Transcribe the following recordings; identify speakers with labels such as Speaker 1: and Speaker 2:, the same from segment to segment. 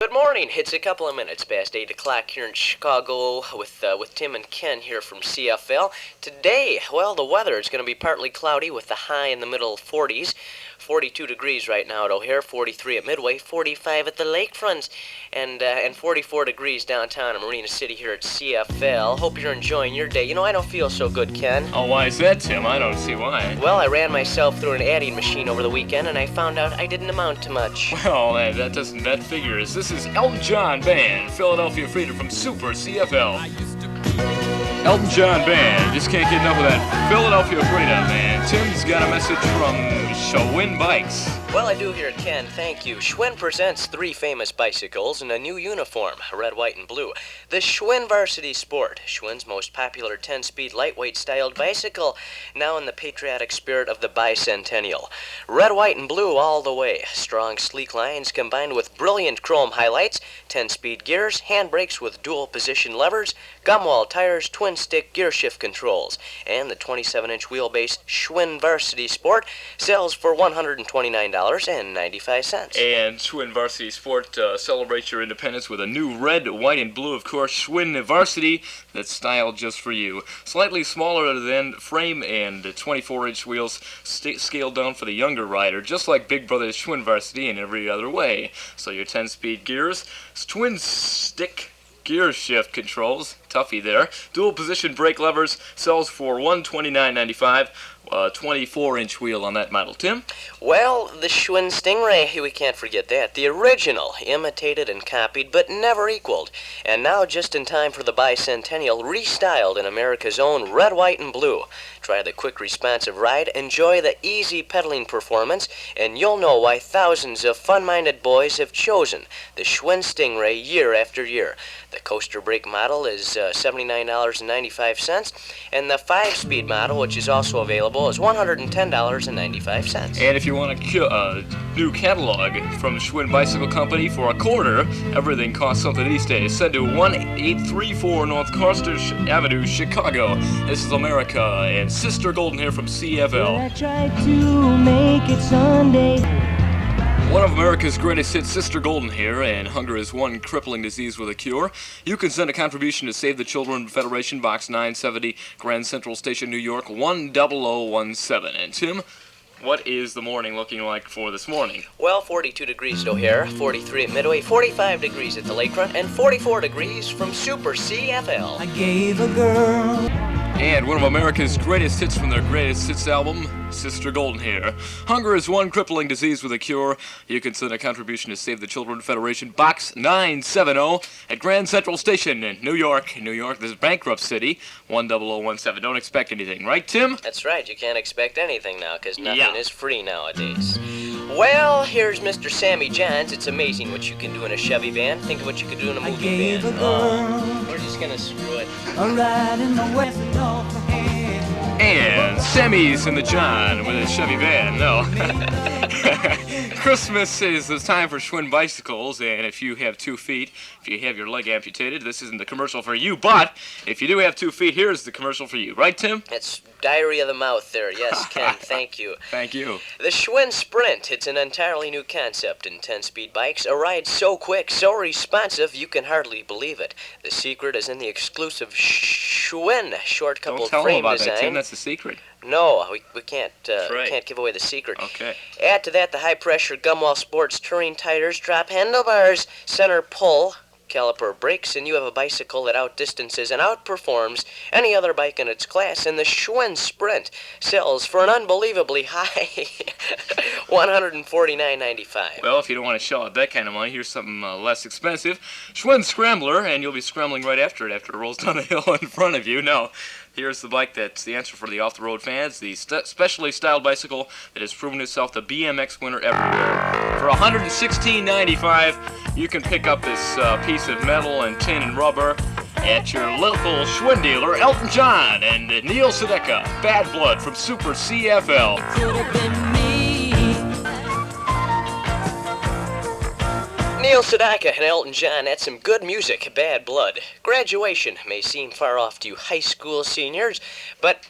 Speaker 1: Good morning. It's a couple of minutes past 8 o'clock here in Chicago with Tim and Ken here from CFL. Today, well, the weather is going to be partly cloudy with the high in the middle 40s. 42 degrees right now at O'Hare, 43 at Midway, 45 at the lakefront, and 44 degrees downtown in Marina City here at CFL. Hope you're enjoying your day. You know, I don't feel so good, Ken.
Speaker 2: Oh, why is that, Tim? I don't see why.
Speaker 1: Well, I ran myself through an adding machine over the weekend, and I found out I didn't amount to much.
Speaker 2: Well, that figures. This is Elton John Band, Philadelphia Freedom from Super CFL. Elton John Band, just can't get enough of that Philadelphia Freedom, man. Tim's got a message from Schwinn Bikes.
Speaker 1: Well, I do hear, Ken, thank you. Schwinn presents 3 famous bicycles in a new uniform, red, white, and blue. The Schwinn Varsity Sport, Schwinn's most popular 10-speed lightweight-styled bicycle, now in the patriotic spirit of the bicentennial. Red, white, and blue all the way. Strong, sleek lines combined with brilliant chrome highlights, 10-speed gears, handbrakes with dual-position levers, gumwall tires, twin-stick gear shift controls, and the 27-inch wheelbase Schwinn Varsity Sport sells for $129.95.
Speaker 2: And Schwinn Varsity Sport celebrates your independence with a new red, white, and blue, of course, Schwinn Varsity that's styled just for you. Slightly smaller than frame and 24-inch wheels scaled down for the younger rider, just like Big Brother's Schwinn Varsity in every other way. So your 10-speed gears, twin-stick gear shift controls, toughy there. Dual position brake levers sells for $129.95. 24-inch wheel on that model. Tim?
Speaker 1: Well, the Schwinn Stingray, we can't forget that. The original, imitated and copied, but never equaled. And now, just in time for the bicentennial, restyled in America's own red, white, and blue. Try the quick, responsive ride, enjoy the easy pedaling performance, and you'll know why thousands of fun-minded boys have chosen the Schwinn Stingray year after year. The coaster brake model is $79.95, and the 5-speed model, which is also available, is $110.95.
Speaker 2: And if you want a new catalog from Schwinn Bicycle Company for a quarter, everything costs something these days. Send to 1834 North Carter Avenue, Chicago. This is America, and Sister Golden here from CFL.
Speaker 3: I tried to make it Sunday.
Speaker 2: One of America's greatest hits, Sister Golden here, and hunger is one crippling disease with a cure. You can send a contribution to Save the Children Federation, Box 970, Grand Central Station, New York, 10017. And Tim, what is the morning looking like for this morning?
Speaker 1: Well, 42 degrees at O'Hare, 43 at Midway, 45 degrees at the lakefront, and 44 degrees from Super CFL.
Speaker 3: I gave a girl.
Speaker 2: And one of America's greatest hits from their greatest hits album, Sister Golden here. Hunger is one crippling disease with a cure. You can send a contribution to Save the Children Federation, Box 970 at Grand Central Station in New York. New York, this is bankrupt city, 10017. Don't expect anything, right, Tim?
Speaker 1: That's right, you can't expect anything now, because nothing is free nowadays. Well, here's Mr. Sammy Johns. It's amazing what you can do in a Chevy van. Think of what you could do in a movie van. We're just gonna screw it.
Speaker 3: A ride in the west and off my head.
Speaker 2: And Sammy's in the John with a Chevy van. No. Christmas is the time for Schwinn bicycles, and if you have 2 feet, if you have your leg amputated, this isn't the commercial for you, but if you do have 2 feet, here's the commercial for you. Right, Tim?
Speaker 1: It's diarrhea of the mouth there. Yes, Ken, thank you.
Speaker 2: Thank you.
Speaker 1: The Schwinn Sprint. It's an entirely new concept in 10-speed bikes. A ride so quick, so responsive, you can hardly believe it. The secret is in the exclusive Schwinn short coupled
Speaker 2: frame design. Don't tell them about that, Tim. That's the secret.
Speaker 1: No, we can't
Speaker 2: right.
Speaker 1: can't give away the secret.
Speaker 2: Okay.
Speaker 1: Add to that the high-pressure Gumwall Sports touring tires, drop handlebars, center pull, caliper brakes, and you have a bicycle that outdistances and outperforms any other bike in its class, and the Schwinn Sprint sells for an unbelievably high $149.95.
Speaker 2: Well, if you don't want to shell out that kind of money, here's something less expensive. Schwinn Scrambler, and you'll be scrambling right after it it rolls down the hill in front of you. No. Here's the bike that's the answer for the off-the-road fans, the specially styled bicycle that has proven itself the BMX winner everywhere. For $116.95, you can pick up this piece of metal and tin and rubber at your local Schwinn dealer, Elton John and Neil Sedeka, Bad Blood from Super CFL.
Speaker 3: Could have been me.
Speaker 1: Neil Sedaka and Elton John, that's some good music, Bad Blood. Graduation may seem far off to you high school seniors, but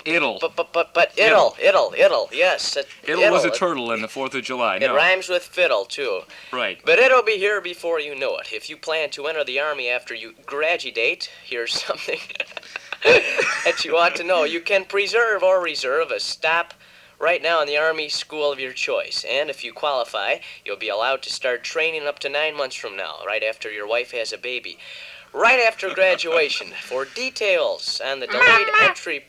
Speaker 2: It'll.
Speaker 1: But it'll, yes.
Speaker 2: It'll was a turtle in the 4th of July.
Speaker 1: It rhymes with fiddle, too.
Speaker 2: Right.
Speaker 1: But it'll be here before you know it. If you plan to enter the Army after you graduate, here's something that you ought to know. You can preserve or reserve a stop right now in the Army school of your choice. And if you qualify, you'll be allowed to start training up to 9 months from now, right after your wife has a baby. Right after graduation. For details on the delayed entry...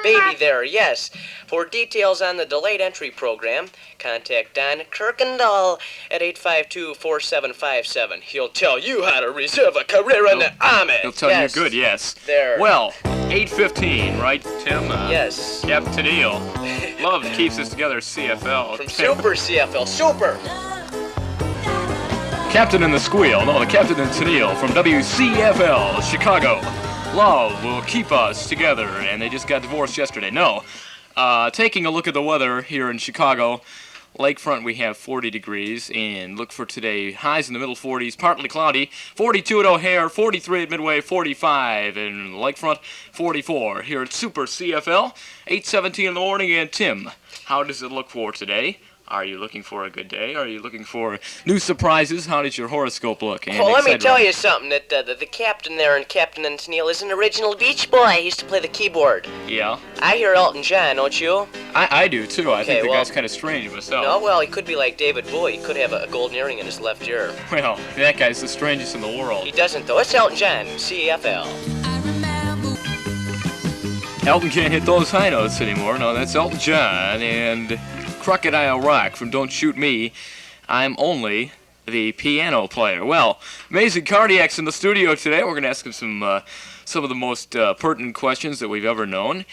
Speaker 1: Baby there, yes. For details on the delayed entry program, contact Don Kirkendall at 852-4757. He'll tell you how to reserve a career in the Army.
Speaker 2: He'll tell you good, yes.
Speaker 1: There.
Speaker 2: Well, 8:15, right, Tim?
Speaker 1: Yes.
Speaker 2: Captain Tennille. Love keeps us together, CFL.
Speaker 1: From Super CFL. Super!
Speaker 2: Captain and the Squeal. No, the Captain and Tennille from WCFL, Chicago. Love will keep us together, and they just got divorced yesterday. No. Taking a look at the weather here in Chicago, lakefront we have 40 degrees, and look for today, highs in the middle 40s, partly cloudy, 42 at O'Hare, 43 at Midway, 45 in lakefront, 44 here at Super CFL, 8:17 in the morning, and Tim, how does it look for today? Are you looking for a good day? Are you looking for new surprises? How does your horoscope look? And
Speaker 1: well, let me tell you something, that the captain there in Captain and Tennille is an original Beach Boy. He used to play the keyboard.
Speaker 2: Yeah?
Speaker 1: I hear Elton John, don't you?
Speaker 2: I do, too. I think the
Speaker 1: well,
Speaker 2: guy's kind of strange myself.
Speaker 1: No, well, he could be like David Bowie. He could have a golden earring in his left ear.
Speaker 2: Well, that guy's the strangest in the world.
Speaker 1: He doesn't, though. It's Elton John, CFL.
Speaker 2: Elton can't hit those high notes anymore. No, that's Elton John and Crocodile Rock from Don't Shoot Me. I'm only the piano player. Well, Amazing Cardiac's in the studio today. We're going to ask him some of the most pertinent questions that we've ever known.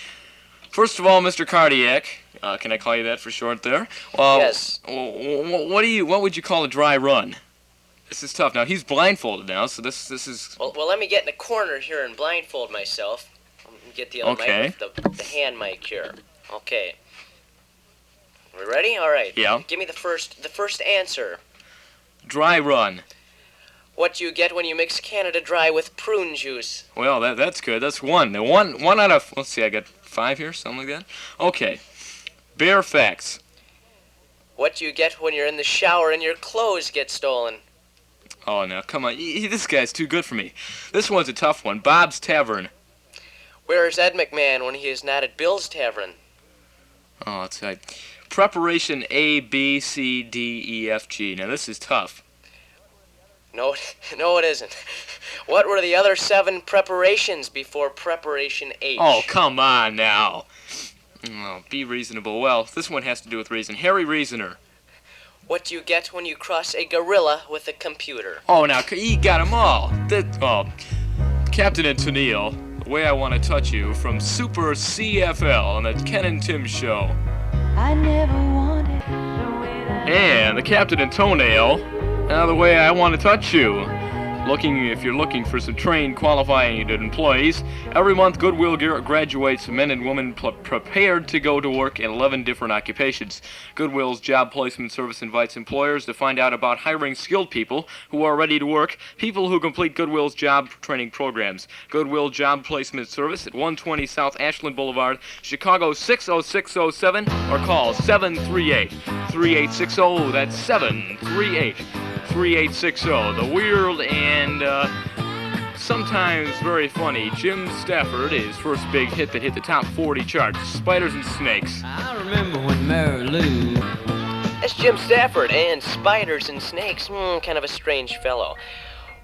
Speaker 2: First of all, Mr. Cardiac, can I call you that for short there?
Speaker 1: Yes.
Speaker 2: What would you call a dry run? This is tough. Now, he's blindfolded now, so this is...
Speaker 1: Well, let me get in the corner here and blindfold myself. Let me get the other mic, the hand mic here. Okay. We ready? All right.
Speaker 2: Yeah.
Speaker 1: Give me the first answer.
Speaker 2: Dry run.
Speaker 1: What do you get when you mix Canada Dry with prune juice?
Speaker 2: Well, that's good. That's one. Now, one out of, let's see, I got 5 here, something like that. Okay. Bare facts.
Speaker 1: What do you get when you're in the shower and your clothes get stolen?
Speaker 2: Oh, now, come on. This guy's too good for me. This one's a tough one. Bob's Tavern.
Speaker 1: Where is Ed McMahon when he is not at Bill's Tavern?
Speaker 2: Oh, it's like preparation A, B, C, D, E, F, G. Now, this is tough.
Speaker 1: No, it isn't. What were the other 7 preparations before preparation H?
Speaker 2: Oh, come on now. Oh, be reasonable. Well, this one has to do with reason. Harry Reasoner.
Speaker 1: What do you get when you cross a gorilla with a computer?
Speaker 2: Oh, now, you got them all. Captain and Tennille, The Way I Want to Touch You from Super CFL on the Ken and Tim Show.
Speaker 3: I never wanted.
Speaker 2: And the Captain and Toenail, The Way I Want to Touch You. If you're looking for some trained, qualified employees, every month Goodwill graduates men and women prepared to go to work in 11 different occupations. Goodwill's Job Placement Service invites employers to find out about hiring skilled people who are ready to work, people who complete Goodwill's job training programs. Goodwill Job Placement Service at 120 South Ashland Boulevard, Chicago 60607, or call 738-3860. That's 738-3860. The weird and sometimes very funny Jim Stafford, his first big hit that hit the top 40 charts, Spiders and Snakes.
Speaker 3: I remember when Mary Lou.
Speaker 1: That's Jim Stafford and Spiders and Snakes. Kind of a strange fellow.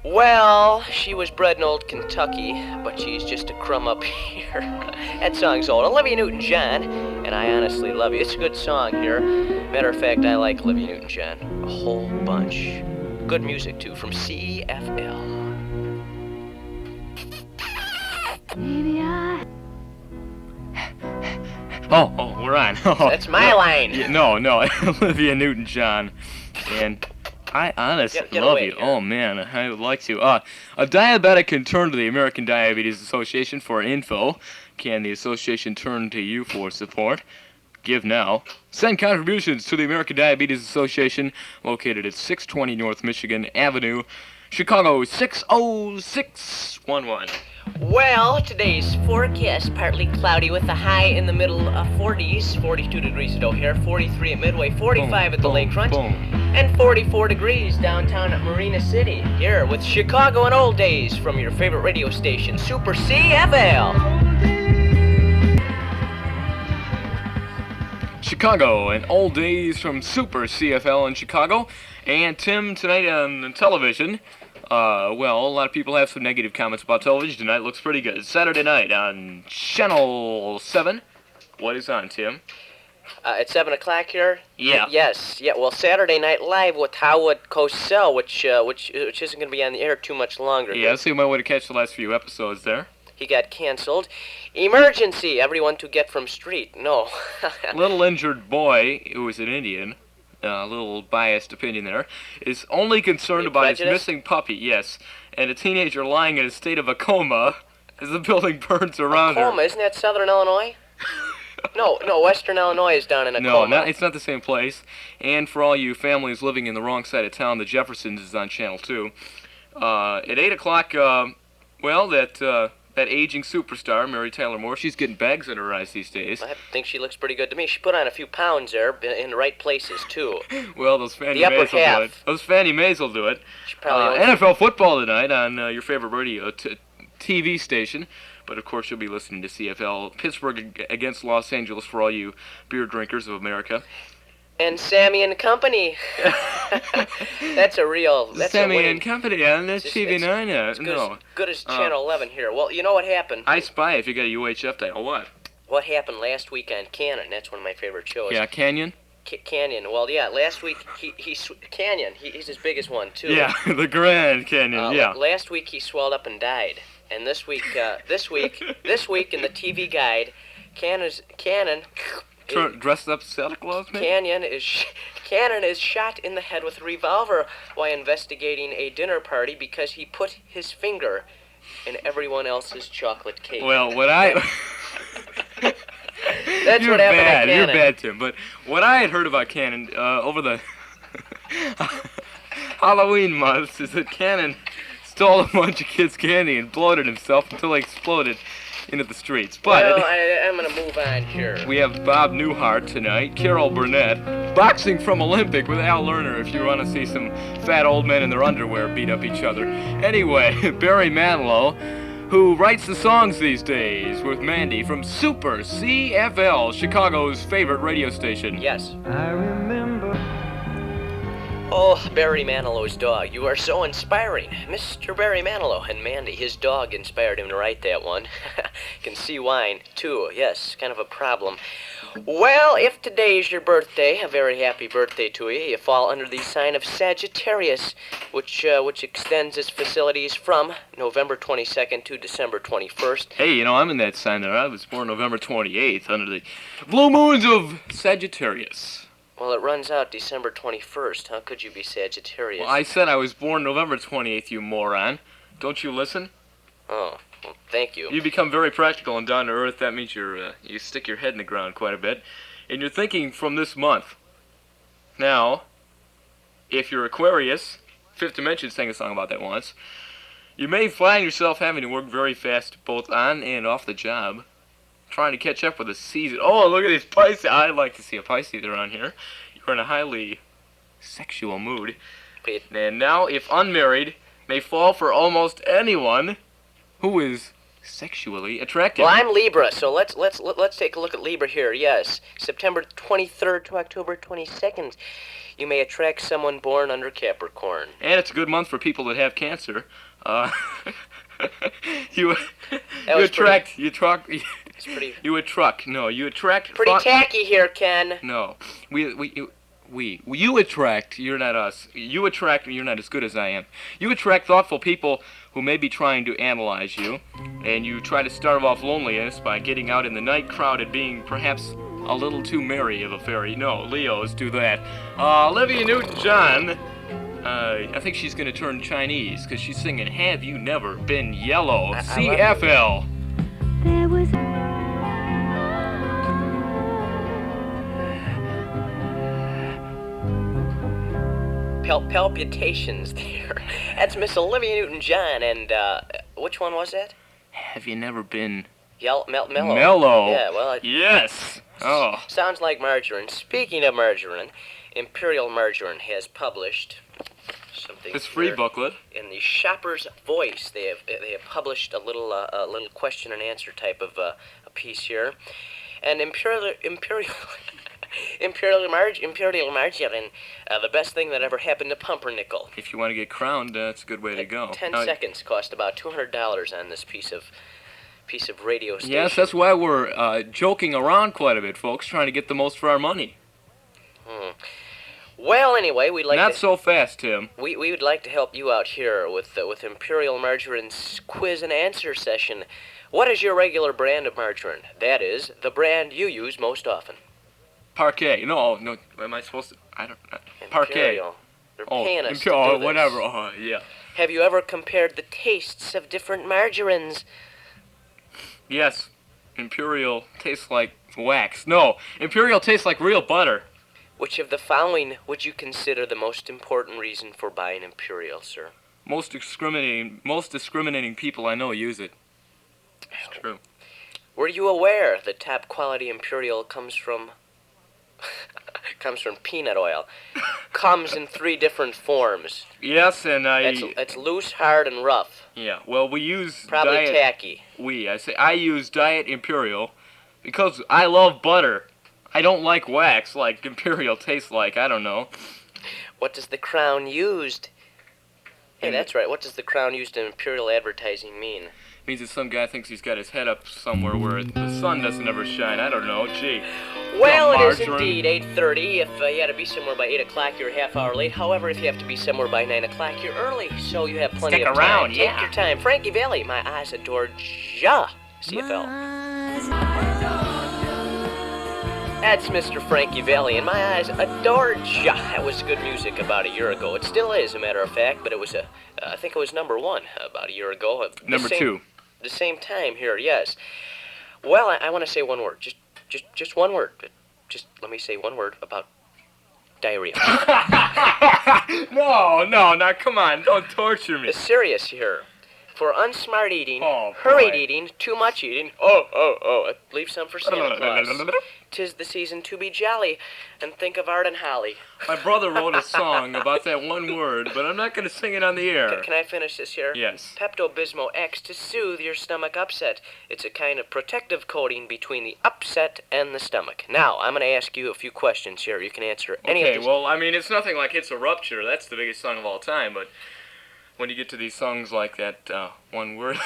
Speaker 1: Well, she was bred in old Kentucky, but she's just a crumb up here. That song's old. Olivia NewtonJohn, and I honestly love you. It's a good song here. Matter of fact, I like Olivia NewtonJohn a whole bunch. Good music, too, from CFL.
Speaker 3: Maybe I...
Speaker 2: Oh, we're on.
Speaker 1: That's my line.
Speaker 2: Yeah, no, Olivia Newton-John. And I honestly love you. Oh, man, I would like to. A diabetic can turn to the American Diabetes Association for info. Can the association turn to you for support? Give now. Send contributions to the American Diabetes Association, located at 620 North Michigan Avenue, Chicago 60611.
Speaker 1: Well, today's forecast, partly cloudy with a high in the middle 40s, 42 degrees at O'Hare, 43 at Midway, 45 at the Lakefront, and 44 degrees downtown at Marina City. Here with Chicago in Old Days from your favorite radio station, Super CFL.
Speaker 2: Chicago and Old Days from Super CFL in Chicago. And Tim, tonight on television, well, a lot of people have some negative comments about television tonight. Looks pretty good. Saturday night on Channel 7. What is on, Tim?
Speaker 1: At 7 o'clock here?
Speaker 2: Yeah.
Speaker 1: Yes. Yeah, well, Saturday Night Live with Howard Cosell, which isn't going to be on the air too much longer.
Speaker 2: Yeah, so you might want to catch the last few episodes there.
Speaker 1: He got canceled. Emergency, everyone to get from street. No.
Speaker 2: Little injured boy, who is an Indian, a little biased opinion there, is only concerned about his missing puppy, yes, and a teenager lying in a state of a coma as the building burns around her.
Speaker 1: Coma, isn't that Southern Illinois? No, Western Illinois is down in a coma.
Speaker 2: No, it's not the same place. And for all you families living in the wrong side of town, the Jeffersons is on Channel 2. At 8 o'clock, well, that aging superstar, Mary Tyler Moore, she's getting bags in her eyes these days.
Speaker 1: I think she looks pretty good to me. She put on a few pounds there in the right places, too.
Speaker 2: Well, those Fannie Mays will do it. Those Fannie Mays will do it. NFL football tonight on your favorite radio TV station. But, of course, you'll be listening to CFL. Pittsburgh against Los Angeles for all you beer drinkers of America.
Speaker 1: And Sammy and Company. That's a real...
Speaker 2: Sammy and Company on the TV 9.
Speaker 1: It's good as Channel 11 here. Well, you know what happened?
Speaker 2: I Spy if you got a UHF title. What?
Speaker 1: What happened last week on Cannon? That's one of my favorite shows.
Speaker 2: Yeah, Canyon?
Speaker 1: Canyon. Well, yeah, last week, Canyon, he's his biggest one, too.
Speaker 2: Yeah, the Grand Canyon, yeah.
Speaker 1: Last week he swelled up and died. And this week in the TV guide, Cannon...
Speaker 2: Dressed up as Santa Claus, maybe?
Speaker 1: Cannon is shot in the head with a revolver while investigating a dinner party because he put his finger in everyone else's chocolate cake.
Speaker 2: Well,
Speaker 1: That's what happened to Cannon.
Speaker 2: You're bad, Tim. But what I had heard about Cannon over the Halloween months is that Cannon stole a bunch of kids' candy and bloated himself until he exploded into the streets. But
Speaker 1: well, I'm going to move on here.
Speaker 2: We have Bob Newhart tonight, Carol Burnett, boxing from Olympic with Al Lerner if you want to see some fat old men in their underwear beat up each other. Anyway, Barry Manilow, who writes the songs these days with Mandy from Super CFL, Chicago's favorite radio station.
Speaker 1: Yes.
Speaker 3: I remember.
Speaker 1: Oh, Barry Manilow's dog. You are so inspiring. Mr. Barry Manilow and Mandy, his dog inspired him to write that one. Can see wine, too. Yes, kind of a problem. Well, if today's your birthday, a very happy birthday to you. You fall under the sign of Sagittarius, which extends its facilities from November 22nd to December 21st.
Speaker 2: Hey, you know, I'm in that sign there. I was born November 28th under the blue moons of Sagittarius.
Speaker 1: Well, it runs out December 21st. How could you be Sagittarius?
Speaker 2: Well, I said I was born November 28th, you moron. Don't you listen?
Speaker 1: Oh, well, thank you.
Speaker 2: You become very practical and down to earth. That means you stick your head in the ground quite a bit. And you're thinking from this month. Now, if you're Aquarius, Fifth Dimension sang a song about that once, you may find yourself having to work very fast both on and off the job, trying to catch up with the season. Oh, look at these Pisces. I like to see a Pisces around here. You're in a highly sexual mood. And now, if unmarried, may fall for almost anyone who is sexually attractive.
Speaker 1: Well, I'm Libra, so let's take a look at Libra here. Yes, September 23rd to October 22nd, you may attract someone born under Capricorn.
Speaker 2: And it's a good month for people that have cancer. You attract. You attract.
Speaker 1: Pretty tacky here, Ken.
Speaker 2: No, you attract. You're not us. You attract. You're not as good as I am. You attract thoughtful people who may be trying to analyze you, and you try to starve off loneliness by getting out in the night crowd and being perhaps a little too merry of a fairy. No, Leos do that. Olivia NewtonJohn. I think she's going to turn Chinese because she's singing Have You Never Been Yellow? CFL.
Speaker 3: There was
Speaker 1: palpitations there. That's Miss Olivia Newton-John, and which one was that?
Speaker 2: Have you never been
Speaker 1: Mellow.
Speaker 2: mellow?
Speaker 1: Yeah, well,
Speaker 2: Yes. Oh.
Speaker 1: sounds like margarine. Speaking of margarine, Imperial Margarine has published something.
Speaker 2: This free
Speaker 1: here.
Speaker 2: booklet.
Speaker 1: In the Shopper's Voice, they have published a little question and answer type of a piece here, and Imperial Margarine, the best thing that ever happened to Pumpernickel.
Speaker 2: If you want to get crowned, that's a good way to go.
Speaker 1: 10 seconds cost about $200 on this piece of radio station.
Speaker 2: Yes, that's why we're joking around quite a bit, folks, trying to get the most for our money.
Speaker 1: Well, anyway, we'd like
Speaker 2: Not
Speaker 1: to...
Speaker 2: so fast, Tim.
Speaker 1: We would like to help you out here with Imperial Margarine's quiz and answer session. What is your regular brand of margarine? That is, the brand you use most often.
Speaker 2: Parquet. No. Am I supposed to? I don't know. Parquet.
Speaker 1: Imperial. They're paying us to do
Speaker 2: oh,
Speaker 1: this.
Speaker 2: whatever. Oh, yeah.
Speaker 1: Have you ever compared the tastes of different margarines?
Speaker 2: Yes. Imperial tastes like wax. No. Imperial tastes like real butter.
Speaker 1: Which of the following would you consider the most important reason for buying Imperial, sir?
Speaker 2: Most discriminating people I know use it. It's true.
Speaker 1: Were you aware that top quality Imperial comes from peanut oil? Comes in 3 different forms.
Speaker 2: Yes, and
Speaker 1: It's loose, hard, and rough.
Speaker 2: Yeah, well, we use
Speaker 1: Probably
Speaker 2: diet...
Speaker 1: tacky.
Speaker 2: I use Diet Imperial because I love butter. I don't like wax like Imperial tastes like. I don't know.
Speaker 1: What does the crown used? Hey, that's right. What does the crown used in Imperial advertising mean?
Speaker 2: Means that some guy thinks he's got his head up somewhere where the sun doesn't ever shine. I don't know. Gee.
Speaker 1: Well, it is
Speaker 2: margarine.
Speaker 1: indeed 8:30. If you had to be somewhere by 8 o'clock, you're a half hour late. However, if you have to be somewhere by 9 o'clock, you're early. So you have plenty
Speaker 2: Stick
Speaker 1: of
Speaker 2: around,
Speaker 1: time.
Speaker 2: yeah.
Speaker 1: Take your time. Frankie Valley, my eyes adore WCFL. That's Mr. Frankie Valley, and my eyes adored ya. That was good music about a year ago. It still is, as a matter of fact, but it was I think it was number 1 about a year ago.
Speaker 2: Number 2.
Speaker 1: The same time here, yes. Well, I want to say one word. Just one word. Just let me say one word about diarrhea.
Speaker 2: No, now come on, don't torture me.
Speaker 1: It's serious here. For unsmart eating,
Speaker 2: Oh,
Speaker 1: hurried
Speaker 2: boy.
Speaker 1: eating, too much eating, leave some for Santa Claus. 'Tis the season to be jolly, and think of Art and Holly.
Speaker 2: My brother wrote a song about that one word, but I'm not going to sing it on the air.
Speaker 1: Can I finish this here?
Speaker 2: Yes.
Speaker 1: Pepto-Bismol X to soothe your stomach upset. It's a kind of protective coating between the upset and the stomach. Now, I'm going to ask you a few questions here. You can answer any of
Speaker 2: Okay,
Speaker 1: these.
Speaker 2: well, I mean, it's nothing like It's a Rupture. That's the biggest song of all time, but when you get to these songs like that one word...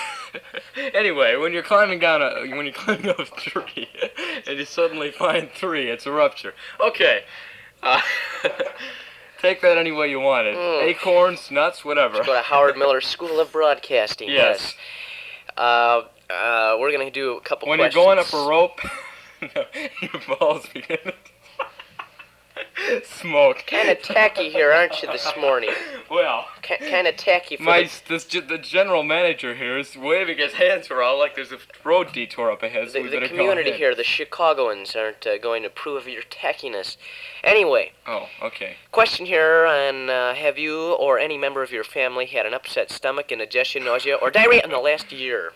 Speaker 2: Anyway, when you're climbing up a tree and you suddenly find 3, it's a rupture. Okay. Take that any way you want it. Acorns, nuts, whatever.
Speaker 1: Go to Howard Miller School of Broadcasting.
Speaker 2: Yes.
Speaker 1: We're going to do a couple
Speaker 2: When
Speaker 1: questions.
Speaker 2: you're going up a rope, your balls begin to smoke.
Speaker 1: Kind of tacky here, aren't you, this morning?
Speaker 2: Well,
Speaker 1: Kind of tacky for
Speaker 2: the general manager here is waving his hands around like there's a road detour up ahead. So we
Speaker 1: the
Speaker 2: better go
Speaker 1: community
Speaker 2: ahead.
Speaker 1: here. The Chicagoans aren't going to approve of your tackiness. Anyway,
Speaker 2: Oh, okay.
Speaker 1: question here on have you or any member of your family had an upset stomach, indigestion, nausea, or diarrhea in the last year?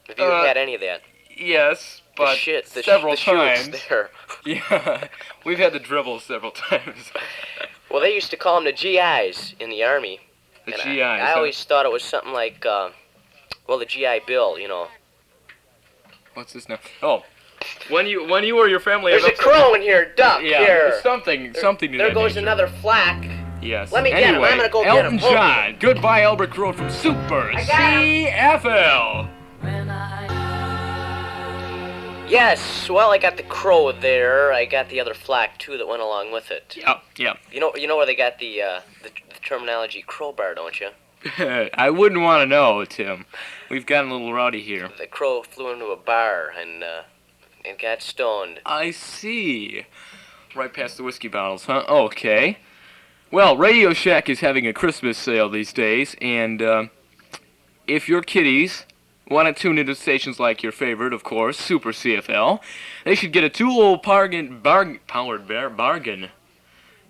Speaker 1: Have you had any of that?
Speaker 2: Yes, but
Speaker 1: the
Speaker 2: several
Speaker 1: shoots
Speaker 2: times.
Speaker 1: there.
Speaker 2: Yeah, we've had the dribble several times.
Speaker 1: Well, they used to call them the GIs in the Army.
Speaker 2: The
Speaker 1: And
Speaker 2: GIs.
Speaker 1: I always thought it was something like, the GI Bill, you know.
Speaker 2: What's this now? Oh, when you or your family.
Speaker 1: There's a crow in here, duck,
Speaker 2: Yeah,
Speaker 1: here.
Speaker 2: something to
Speaker 1: There
Speaker 2: that
Speaker 1: goes
Speaker 2: nature.
Speaker 1: another flack.
Speaker 2: Yes.
Speaker 1: Let me get him.
Speaker 2: Anyway,
Speaker 1: I'm gonna go get him.
Speaker 2: Elton
Speaker 1: Hold
Speaker 2: John. Goodbye, Albert Road from Super
Speaker 1: I got
Speaker 2: CFL.
Speaker 1: Yes, well, I got the crow there. I got the other flack, too, that went along with it.
Speaker 2: Yep.
Speaker 1: You know where they got the terminology crowbar, don't you?
Speaker 2: I wouldn't want to know, Tim. We've gotten a little rowdy here.
Speaker 1: The crow flew into a bar and got stoned.
Speaker 2: I see. Right past the whiskey bottles, huh? Okay. Well, Radio Shack is having a Christmas sale these days, and if your kiddies want to tune into stations like your favorite, of course, Super CFL, they should get a 2-old bargain.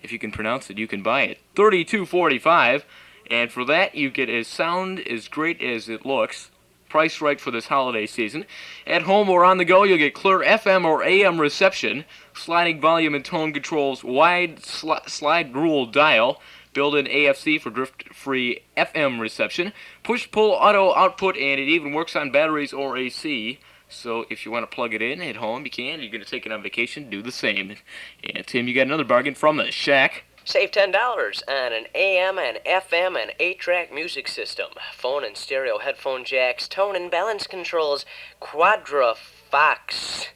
Speaker 2: if you can pronounce it, you can buy it. $32.45, and for that you get a sound as great as it looks. Priced right for this holiday season. At home or on the go, you'll get clear FM or AM reception, sliding volume and tone controls, wide slide rule dial, built-in AFC for drift-free FM reception, push-pull auto output, and it even works on batteries or AC. So if you want to plug it in at home, you can. You're going to take it on vacation, do the same. And Tim, you got another bargain from the Shack.
Speaker 1: Save $10 on an AM and FM and 8-track music system, phone and stereo headphone jacks, tone and balance controls, Quadrafox.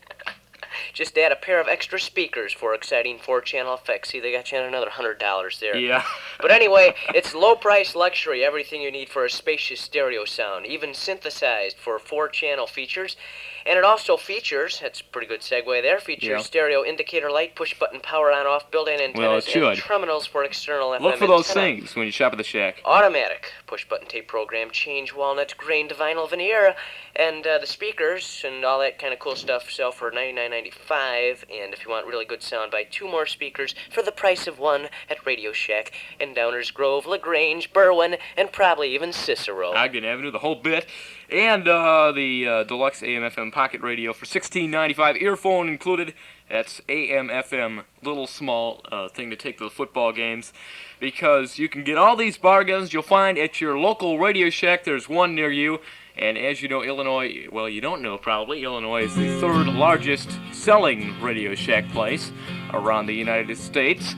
Speaker 1: Just add a pair of extra speakers for exciting 4-channel effects. See, they got you on another $100 there.
Speaker 2: Yeah.
Speaker 1: But anyway, it's low-price luxury, everything you need for a spacious stereo sound, even synthesized for 4-channel features. And it also features, that's a pretty good segue there, features stereo indicator light, push-button power on-off, built-in antennas, and terminals for external FM.
Speaker 2: Look for those things when you shop at the Shack.
Speaker 1: Automatic push-button tape program, change walnut grained vinyl veneer, and the speakers and all that kind of cool stuff sell for $99.95. And if you want really good sound, buy 2 more speakers for the price of 1 at Radio Shack in Downers Grove, LaGrange, Berwyn, and probably even Cicero.
Speaker 2: Ogden Avenue, the whole bit. And the deluxe AM/FM pocket radio for $16.95, earphone included. That's AM/FM, little small thing to take to the football games, because you can get all these bargains you'll find at your local Radio Shack. There's one near you. And as you know, Illinois, well, you don't know probably, Illinois is the 3rd largest selling Radio Shack place around the United States.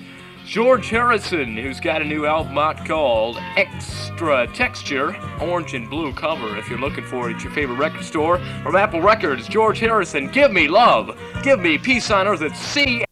Speaker 2: George Harrison, who's got a new album out called Extra Texture, orange and blue cover if you're looking for it at your favorite record store. From Apple Records, George Harrison, Give Me Love, Give Me Peace on Earth at Sea.